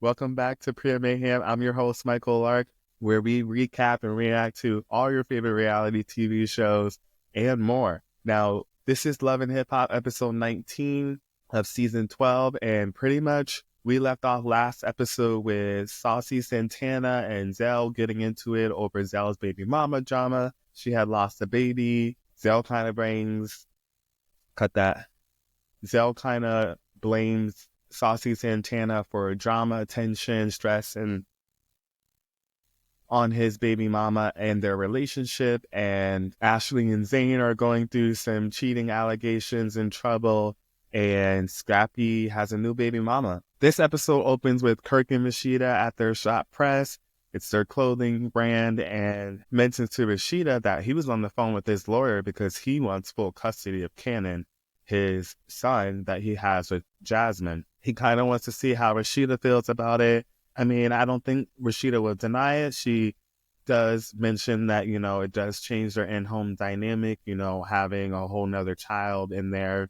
Welcome back to Pure Mayhem. I'm your host, Michael Lark, where we recap and react to all your favorite reality TV shows and more. Now, this is Love and Hip Hop episode 19 of season 12, and pretty much we left off last episode with Saucy Santana and Zell getting into it over Zell's baby mama drama. She had lost a baby. Zell kind of brings, cut that. Zell kind of blames Saucy Santana for drama, tension, stress, and on his baby mama and their relationship. And Ashley and Zane are going through some cheating allegations and trouble. And Scrappy has a new baby mama. This episode opens with Kirk and Rashida at their shop press. It's their clothing brand, and mentions to Rashida that he was on the phone with his lawyer because he wants full custody of Cannon, his son that he has with Jasmine. He kind of wants to see how Rashida feels about it. I mean, I don't think Rashida will deny it. She does mention that, it does change their in-home dynamic, having a whole nother child in there,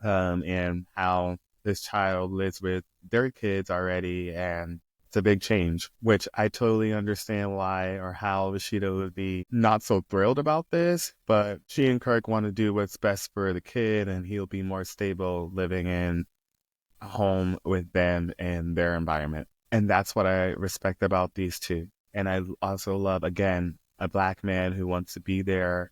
and how this child lives with their kids already, and it's a big change, which I totally understand why or how Rashida would be not so thrilled about this, but she and Kirk want to do what's best for the kid, and he'll be more stable living in a home with them and their environment. And that's what I respect about these two. And I also love, again, a Black man who wants to be there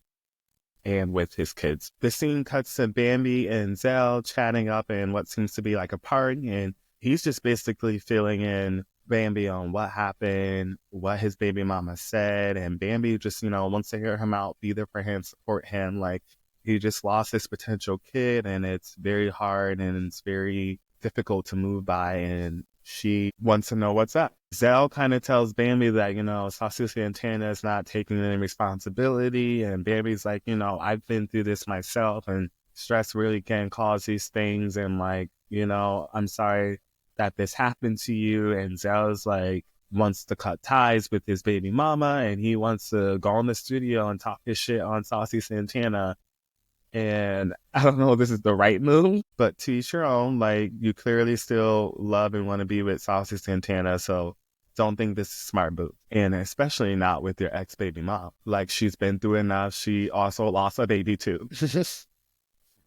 and with his kids. The scene cuts to Bambi and Zell chatting up in what seems to be like a party, and he's just basically filling in Bambi on what happened, what his baby mama said, and Bambi just, wants to hear him out, be there for him, support him. Like, he just lost his potential kid, and it's very hard and it's very difficult to move by, and she wants to know what's up. Zell kind of tells Bambi that, Saucy Santana is not taking any responsibility, and Bambi's like, I've been through this myself, and stress really can cause these things, and I'm sorry that this happened to you. And Zell's like, wants to cut ties with his baby mama, and he wants to go in the studio and talk his shit on Saucy Santana. And I don't know if this is the right move, but to each your own. Like, you clearly still love and want to be with Saucy Santana, so don't think this is a smart move. And especially not with your ex-baby mom. Like, she's been through enough. She also lost a baby too.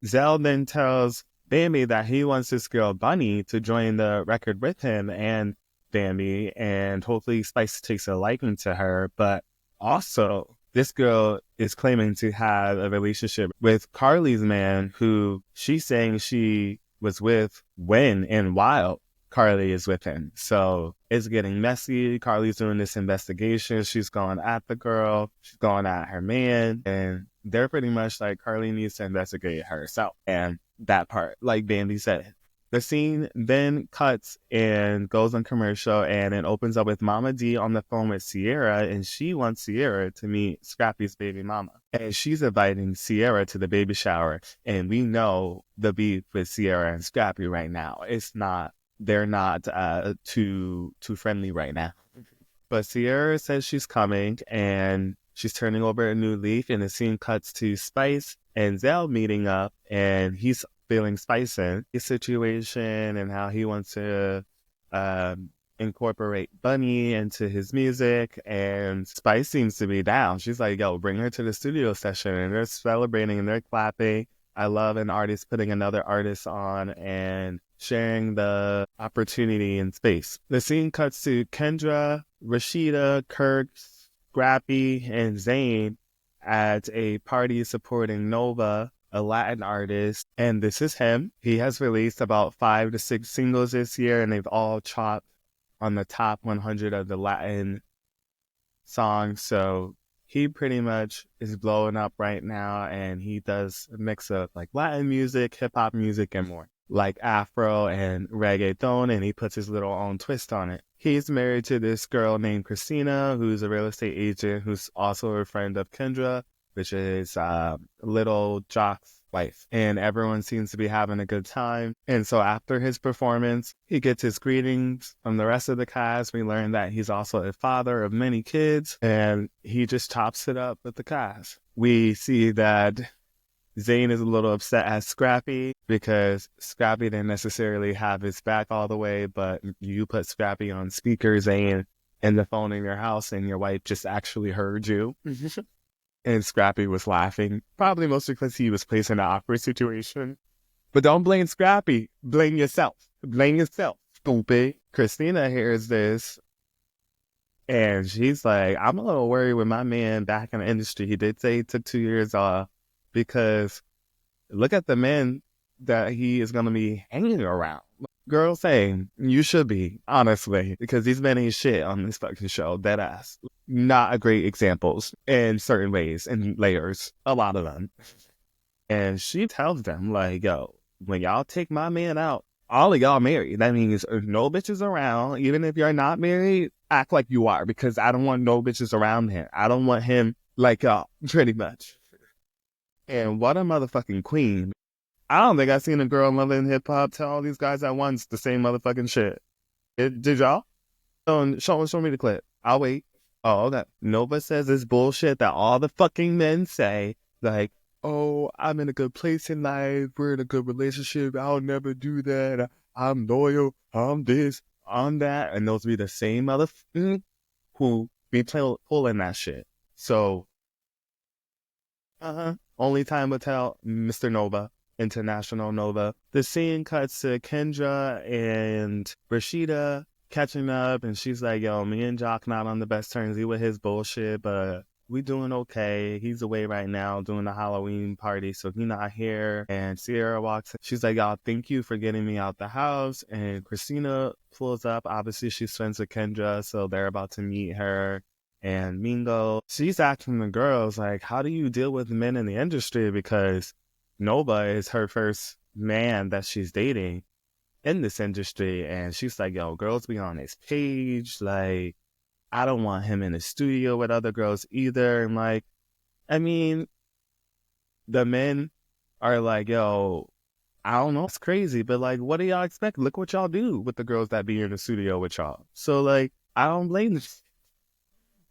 Zell then tells Bambi that he wants this girl Bunny to join the record with him and Bambi, and hopefully Spice takes a liking to her. But also, this girl is claiming to have a relationship with Carly's man, who she's saying she was with when and while Carly is with him. So it's getting messy. Carly's doing this investigation. She's going at the girl. She's going at her man. And they're pretty much like, Carly needs to investigate herself. And that part, like Bambi said. The scene then cuts and goes on commercial, and it opens up with Momma Dee on the phone with Sierra, and she wants Sierra to meet Scrappy's baby mama. And she's inviting Sierra to the baby shower. And we know the beef with Sierra and Scrappy right now. They're not too friendly right now. But Sierra says she's coming, and she's turning over a new leaf, and the scene cuts to Spice and Zell meeting up, and he's feeling Spice in his situation and how he wants to incorporate Bunny into his music. And Spice seems to be down. She's like, yo, bring her to the studio session. And they're celebrating and they're clapping. I love an artist putting another artist on and sharing the opportunity in space. The scene cuts to Kendra, Rashida, Kirk, Scrappy, and Zane at a party supporting Nova, a Latin artist, and this is him. He has released about 5 to 6 singles this year, and they've all chopped on the top 100 of the Latin songs. So he pretty much is blowing up right now, and he does a mix of like Latin music, hip hop music, and more, like Afro and reggaeton, and he puts his little own twist on it. He's married to this girl named Christina, who's a real estate agent, who's also a friend of Kendra, which is Little Jock's wife. And everyone seems to be having a good time. And so after his performance, he gets his greetings from the rest of the cast. We learn that he's also a father of many kids, and he just chops it up with the cast. We see that Zayn is a little upset at Scrappy because Scrappy didn't necessarily have his back all the way, but you put Scrappy on speaker, Zayn, and the phone in your house, and your wife just actually heard you. And Scrappy was laughing, probably mostly because he was placed in an awkward situation. But don't blame Scrappy. Blame yourself. Blame yourself, stupid. Christina hears this, and she's like, I'm a little worried with my man back in the industry. He did say he took 2 years off because look at the men that he is going to be hanging around. Girl saying, you should be, honestly, because these men ain't shit on this fucking show. Dead ass. Not a great examples in certain ways and layers. A lot of them. And she tells them, like, yo, when y'all take my man out, all of y'all married. That means no bitches around. Even if you're not married, act like you are, because I don't want no bitches around him. I don't want him like y'all, pretty much. And what a motherfucking queen. I don't think I've seen a girl in Love and Hip Hop tell all these guys at once the same motherfucking shit. Did y'all? Show me the clip. I'll wait. Oh, okay. Nova says this bullshit that all the fucking men say, like, oh, I'm in a good place in life, we're in a good relationship, I'll never do that, I'm loyal, I'm this, I'm that, and those be the same motherfuckers who be pulling that shit. So, only time will tell, Mr. Nova, International Nova. The scene cuts to Kendra and Rashida catching up, and she's like, yo, me and Jock not on the best terms. He with his bullshit, but we doing okay. He's away right now doing the Halloween party, so he not here. And Sierra walks in. She's like, y'all, thank you for getting me out the house. And Christina pulls up. Obviously, she's friends with Kendra, so they're about to meet her. And Mingo, she's asking the girls, like, how do you deal with men in the industry? Because Nova is her first man that she's dating in this industry. And she's like, yo, girls be on his page. Like, I don't want him in the studio with other girls either. And like, I mean, the men are like, yo, I don't know, it's crazy, but like, what do y'all expect? Look what y'all do with the girls that be in the studio with y'all. So like, I don't blame them.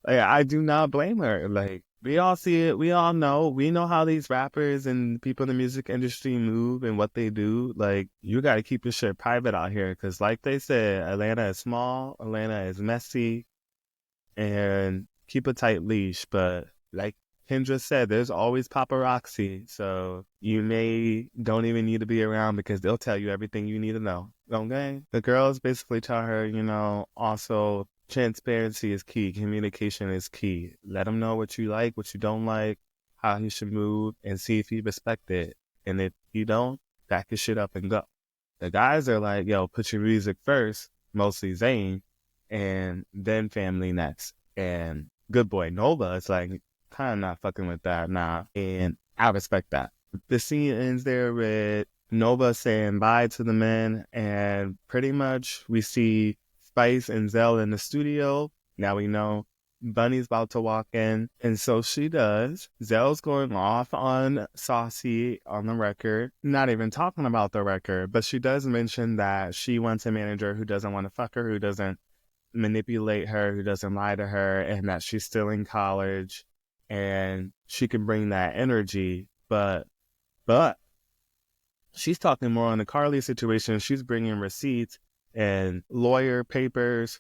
Like, I do not blame her. Like, we all see it. We all know. We know how these rappers and people in the music industry move and what they do. Like, you got to keep your shit private out here. Because like they said, Atlanta is small. Atlanta is messy. And keep a tight leash. But like Kendra said, there's always paparazzi. So you don't even need to be around because they'll tell you everything you need to know. Okay? The girls basically tell her, also transparency is key. Communication is key. Let him know what you like, what you don't like, how he should move, and see if he respect it. And if you don't, back your shit up and go. The guys are like, yo, put your music first, mostly Zayn, and then family next. And good boy Nova is like, kind of not fucking with that, nah. And I respect that. The scene ends there with Nova saying bye to the men, and pretty much we see Spice and Zell in the studio. Now we know Bunny's about to walk in, and so she does. Zell's going off on Saucy on the record, not even talking about the record, but she does mention that she wants a manager who doesn't want to fuck her, who doesn't manipulate her, who doesn't lie to her, and that she's still in college and she can bring that energy. But she's talking more on the Carly situation. She's bringing receipts and lawyer papers,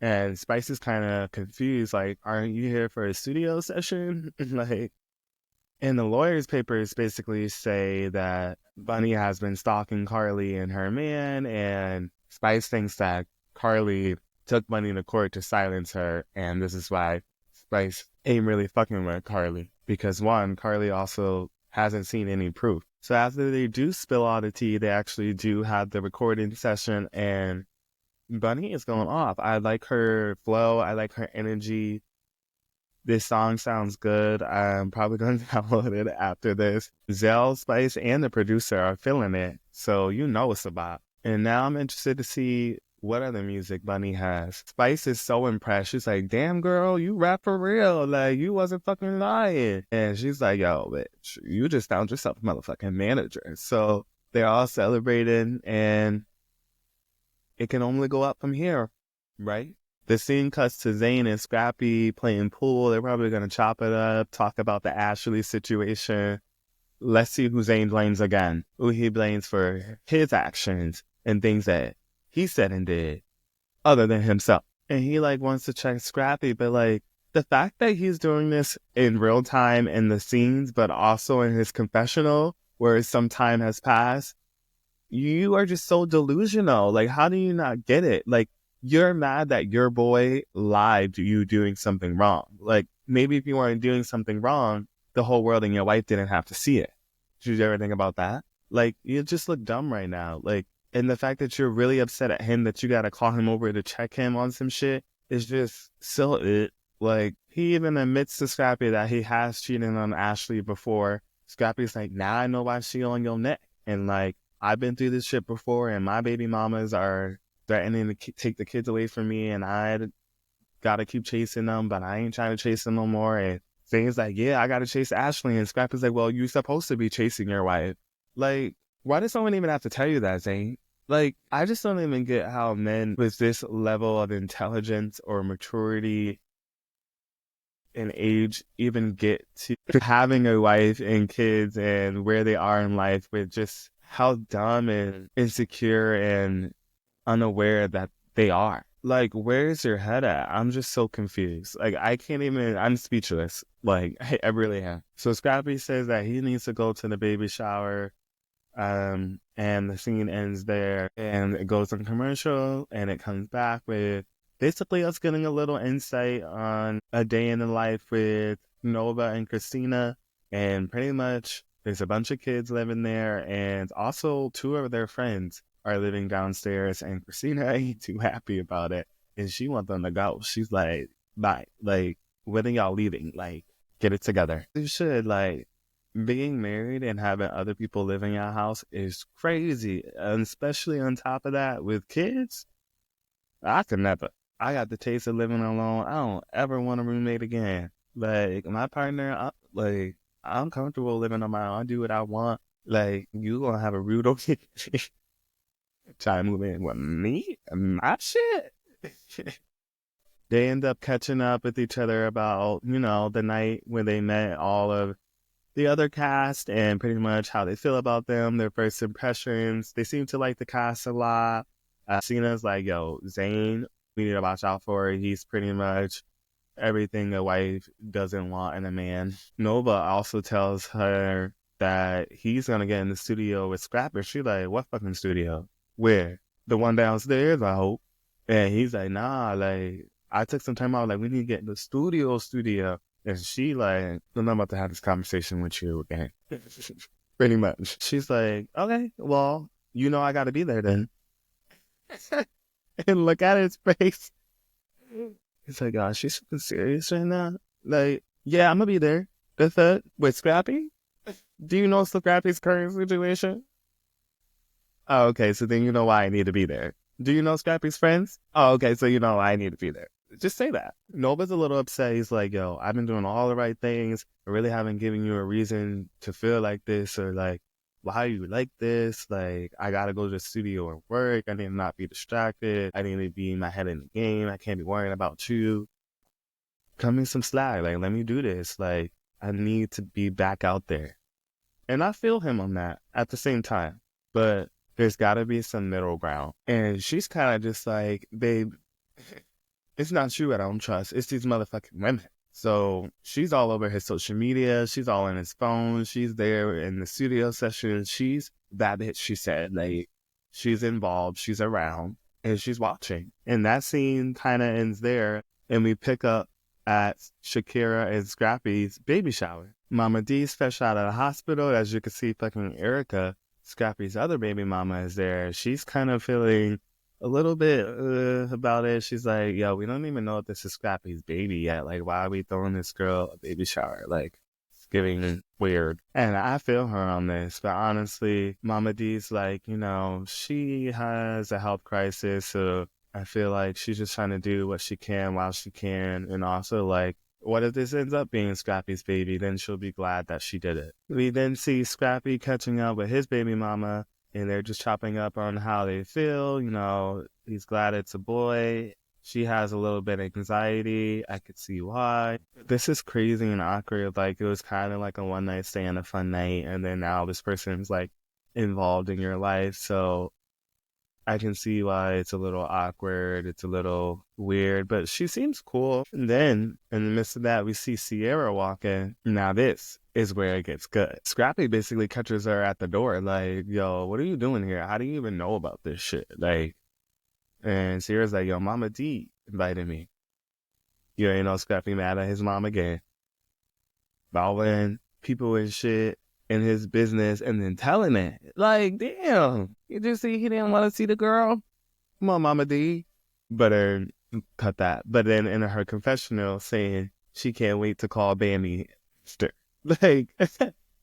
and Spice is kind of confused, like, aren't you here for a studio session? Like, and the lawyer's papers basically say that Bunny has been stalking Carly and her man, and Spice thinks that Carly took Bunny to court to silence her, and this is why Spice ain't really fucking with Carly, because one, Carly also hasn't seen any proof. So after they do spill all the tea, they actually do have the recording session, and Bunny is going off. I like her flow. I like her energy. This song sounds good. I'm probably going to download it after this. Zell, Spice, and the producer are feeling it, so you know it's a bop. And now I'm interested to see what other music Bunny has. Spice is so impressed. She's like, damn, girl, you rap for real. Like, you wasn't fucking lying. And she's like, yo, bitch, you just found yourself a motherfucking manager. So they're all celebrating, and it can only go up from here, right? The scene cuts to Zayn and Scrappy playing pool. They're probably going to chop it up, talk about the Ashley situation. let's see who Zane blames again. Who he blames for his actions and things that he said and did other than himself. And he like wants to check Scrappy, but like the fact that he's doing this in real time in the scenes, but also in his confessional where some time has passed, you are just so delusional. Like, how do you not get it? Like, you're mad that your boy lied to you doing something wrong. Like, maybe if you weren't doing something wrong, the whole world and your wife didn't have to see it. Did you ever think about that? Like, you just look dumb right now. Like, and the fact that you're really upset at him that you got to call him over to check him on some shit is just so it. Like, he even admits to Scrappy that he has cheated on Ashley before. Scrappy's like, now I know why she on your neck. And like, I've been through this shit before, and my baby mamas are threatening to take the kids away from me, and I gotta keep chasing them, but I ain't trying to chase them no more. And Zane's like, yeah, I gotta chase Ashley. And Scrappy's like, well, you're supposed to be chasing your wife. Like, why does someone even have to tell you that, Zane? Like, I just don't even get how men with this level of intelligence or maturity and age even get to having a wife and kids and where they are in life with just how dumb and insecure and unaware that they are. Like, where's your head at? I'm just so confused. Like, I can't even, I'm speechless. Like, I really am. So Scrappy says that he needs to go to the baby shower. And the scene ends there, and it goes on commercial, and it comes back with basically us getting a little insight on a day in the life with Nova and Christina. And pretty much there's a bunch of kids living there, and also two of their friends are living downstairs, and Christina ain't too happy about it, and she wants them to go. She's like, bye. Like, when are y'all leaving? Like, get it together. You should, like, being married and having other people living in your house is crazy. And especially on top of that with kids, I could never. I got the taste of living alone. I don't ever want a roommate again. Like, my partner, I'm comfortable living on my own. I do what I want. Like, you gonna have a rude okay try to move in with me and my shit. They end up catching up with each other about, the night when they met all of the other cast and pretty much how they feel about them, their first impressions. They seem to like the cast a lot. Cena's like, yo, Zane, we need to watch out for. He's pretty much everything a wife doesn't want in a man. Nova also tells her that he's going to get in the studio with Scrapper. She's like, what fucking studio? Where? The one downstairs, I hope. And he's like, nah, like, I took some time out, like, we need to get in the studio. And she like, I'm about to have this conversation with you again. Pretty much. She's like, okay, well, I got to be there then. And look at his face. He's like, oh, she's fucking serious right now? Like, yeah, I'm going to be there. That's it. With Scrappy? Do you know Scrappy's current situation? Oh, okay, so then you know why I need to be there. Do you know Scrappy's friends? Oh, okay, so you know why I need to be there. Just say that. Nova's a little upset. He's like, yo, I've been doing all the right things. I really haven't given you a reason to feel like this or like, why are you like this? Like, I gotta go to the studio and work. I need to not be distracted. I need to be in my head in the game. I can't be worrying about you. Cut me some slack. Like, let me do this. Like, I need to be back out there. And I feel him on that at the same time. But there's gotta be some middle ground. And she's kind of just like, babe, it's not you I don't trust. It's these motherfucking women. So she's all over his social media. She's all in his phone. She's there in the studio session. She's that bitch, she said. Like, she's involved. She's around. And she's watching. And that scene kind of ends there. And we pick up at Shakira and Scrappy's baby shower. Momma Dee's fresh out of the hospital. As you can see, fucking Erica, Scrappy's other baby mama, is there. She's kind of feeling a little bit about it. She's like, yo, we don't even know if this is Scrappy's baby yet. Like, why are we throwing this girl a baby shower? Like, it's giving weird. And I feel her on this. But honestly, Momma Dee's like, she has a health crisis. So I feel like she's just trying to do what she can while she can. And also, like, what if this ends up being Scrappy's baby? Then she'll be glad that she did it. We then see Scrappy catching up with his baby mama. And they're just chopping up on how they feel. He's glad it's a boy. She has a little bit of anxiety. I could see why. This is crazy and awkward. Like, it was kind of like a one night stand, a fun night, and then now this person's like involved in your life. So I can see why it's a little awkward. It's a little weird, but she seems cool. And then in the midst of that, we see Sierra walking. Now this is where it gets good. Scrappy basically catches her at the door, like, yo, what are you doing here? How do you even know about this shit? Like, and Sierra's like, yo, Momma Dee invited me. You ain't know Scrappy mad at his mom again. Following people and shit in his business and then telling it. Like, damn. You just see he didn't want to see the girl? Come on, Momma Dee. But cut that. But then in her confessional saying she can't wait to call Bambi. Like,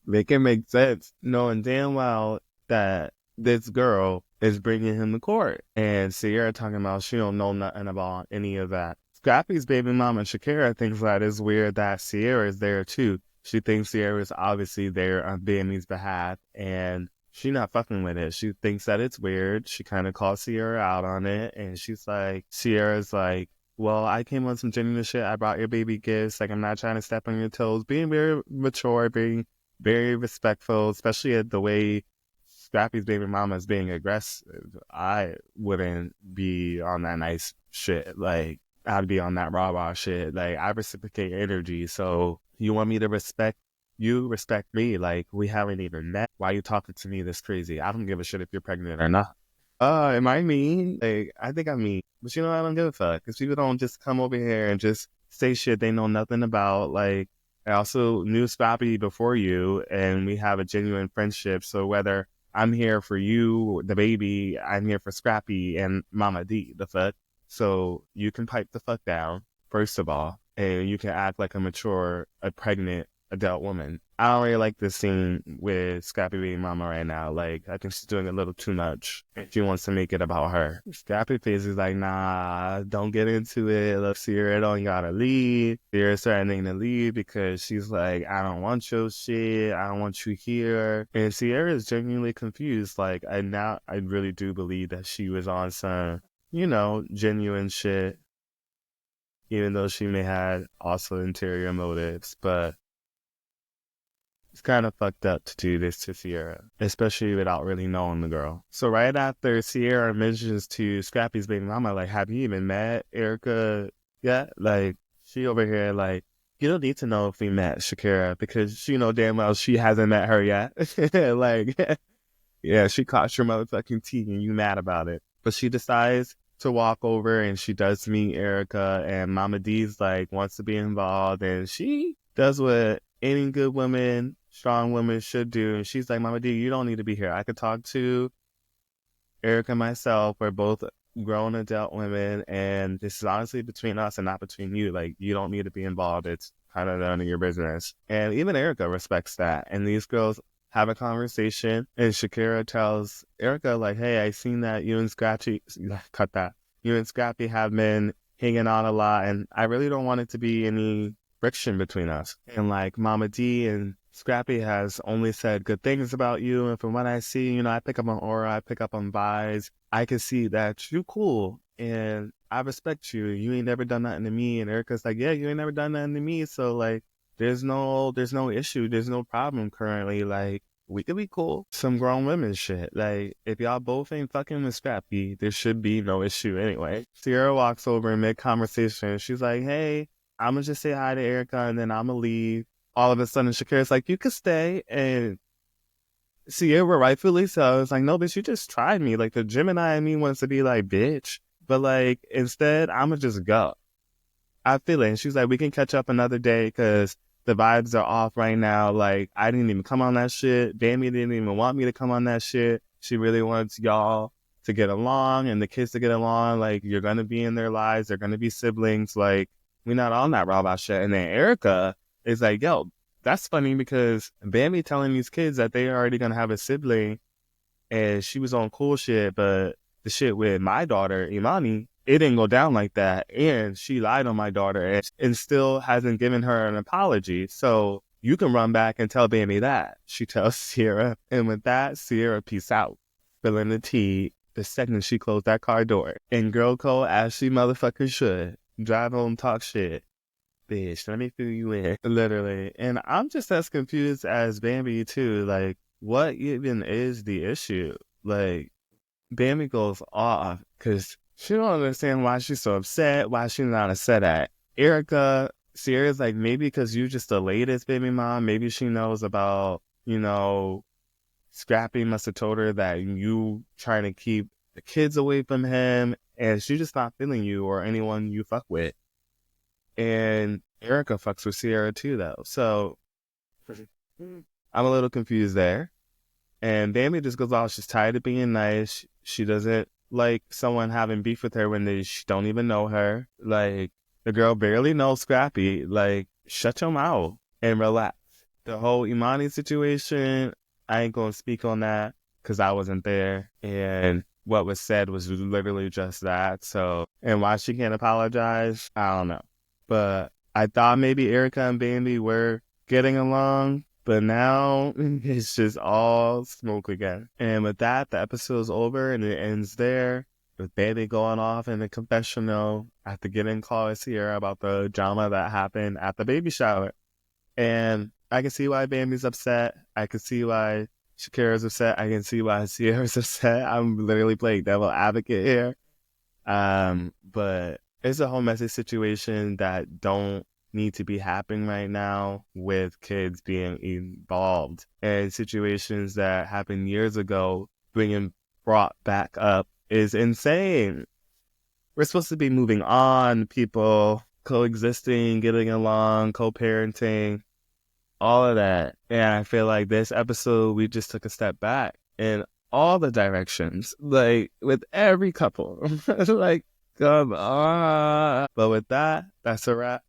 make it make sense. Knowing damn well that this girl is bringing him to court. And Sierra talking about she don't know nothing about any of that. Scrappy's baby mama, Shakira, thinks that it's weird that Sierra is there too. She thinks Sierra is obviously there on Bambi's behalf, and she not fucking with it. She thinks that it's weird. She kind of calls Sierra out on it, and she's like, Sierra's like, well, I came on some genuine shit. I brought your baby gifts. Like, I'm not trying to step on your toes. Being very mature, being very respectful, especially at the way Scrappy's baby mama is being aggressive. I wouldn't be on that nice shit. Like, I'd be on that rah-rah shit. Like, I reciprocate energy. So you want me to respect you, respect me. Like, we haven't even met. Why are you talking to me this crazy? I don't give a shit if you're pregnant or not. Am I mean? Like, I think I'm mean. But you know, I don't give a fuck. Because people don't just come over here and just say shit they know nothing about. Like, I also knew Scrappy before you, and we have a genuine friendship. So whether I'm here for you, the baby, I'm here for Scrappy and Momma Dee, the fuck. So you can pipe the fuck down, first of all, and you can act like a pregnant adult woman. I don't really like this scene with Scrappy being mama right now. Like, I think she's doing a little too much. She wants to make it about her. Scrappy face is like, nah, don't get into it. Look, Sierra don't gotta leave. Sierra's threatening to leave because she's like, I don't want your shit. I don't want you here. And Sierra is genuinely confused. Like, I really do believe that she was on some, genuine shit, even though she may have also interior motives. But it's kind of fucked up to do this to Sierra, especially without really knowing the girl. So right after Sierra mentions to Scrappy's baby mama, like, have you even met Erica yet? Like, she over here, like, you don't need to know if we met Shakira because she know damn well she hasn't met her yet. Like, yeah, she caught your motherfucking teeth and you mad about it. But she decides to walk over and she does meet Erica, and Momma Dee's like, wants to be involved, and she does what any good woman, strong woman should do. And she's like, Momma Dee, you don't need to be here. I could talk to Erica and myself. We're both grown adult women, and this is honestly between us and not between you. Like, you don't need to be involved. It's kind of none of your business. And even Erica respects that. And these girls have a conversation, and Shakira tells Erica, like, hey, I seen that you and Scrappy, cut that, you and Scrappy have been hanging out a lot, and I really don't want it to be any friction between us. And like, Momma Dee and Scrappy has only said good things about you, and from what I see, I pick up on aura, I pick up on vibes. I can see that you cool, and I respect you. You ain't never done nothing to me. And Erica's like, yeah, you ain't never done nothing to me. So like, there's no issue. There's no problem currently. Like, we could be cool. Some grown women shit. Like, if y'all both ain't fucking with Scrappy, there should be no issue anyway. Sierra walks over in mid-conversation. She's like, hey, I'm gonna just say hi to Erica and then I'm gonna leave. All of a sudden, Shakira's like, you could stay. And Sierra, rightfully so, it's like, no, bitch, you just tried me. Like, the Gemini in me wants to be like, bitch. But like, instead, I'm gonna just go. I feel it. And she's like, we can catch up another day because the vibes are off right now. Like, I didn't even come on that shit. Bambi didn't even want me to come on that shit. She really wants y'all to get along and the kids to get along. Like, you're going to be in their lives. They're going to be siblings. Like, we're not on that raw shit. And then Erica is like, yo, that's funny because Bambi telling these kids that they are already going to have a sibling and she was on cool shit, but the shit with my daughter, Imani, it didn't go down like that. And she lied on my daughter and still hasn't given her an apology. So you can run back and tell Bambi that. She tells Sierra. And with that, Sierra, peace out. Spilling the tea. the second she closed that car door. And girl code, as she motherfucking should, drive home, talk shit. Bitch, let me fill you in. Literally. And I'm just as confused as Bambi, too. Like, what even is the issue? Like, Bambi goes off because she don't understand why she's so upset, why she's not upset at Erica. Sierra's like, maybe because you just the latest baby mom. Maybe she knows about, Scrappy must have told her that you trying to keep the kids away from him, and she's just not feeling you or anyone you fuck with. And Erica fucks with Sierra too, though. So I'm a little confused there. And Bambi just goes off. She's tired of being nice. She doesn't like someone having beef with her when they don't even know her. Like, the girl barely knows Scrappy. Like, shut your mouth and relax. The whole Imani situation, I ain't going to speak on that because I wasn't there. And what was said was literally just that. So, and why she can't apologize, I don't know. But I thought maybe Erica and Bambi were getting along. But now it's just all smoke again. And with that, the episode's over and it ends there with Bambi going off in the confessional after getting calls here about the drama that happened at the baby shower. And I can see why Bambi's upset. I can see why Shakira's upset. I can see why Sierra's upset. I'm literally playing devil advocate here. But it's a whole messy situation that don't need to be happening right now with kids being involved, and situations that happened years ago being brought back up is insane. We're supposed to be moving on, people coexisting, getting along, co-parenting, all of that. And I feel like this episode, we just took a step back in all the directions, like with every couple. Like, come on. But with that, that's a wrap.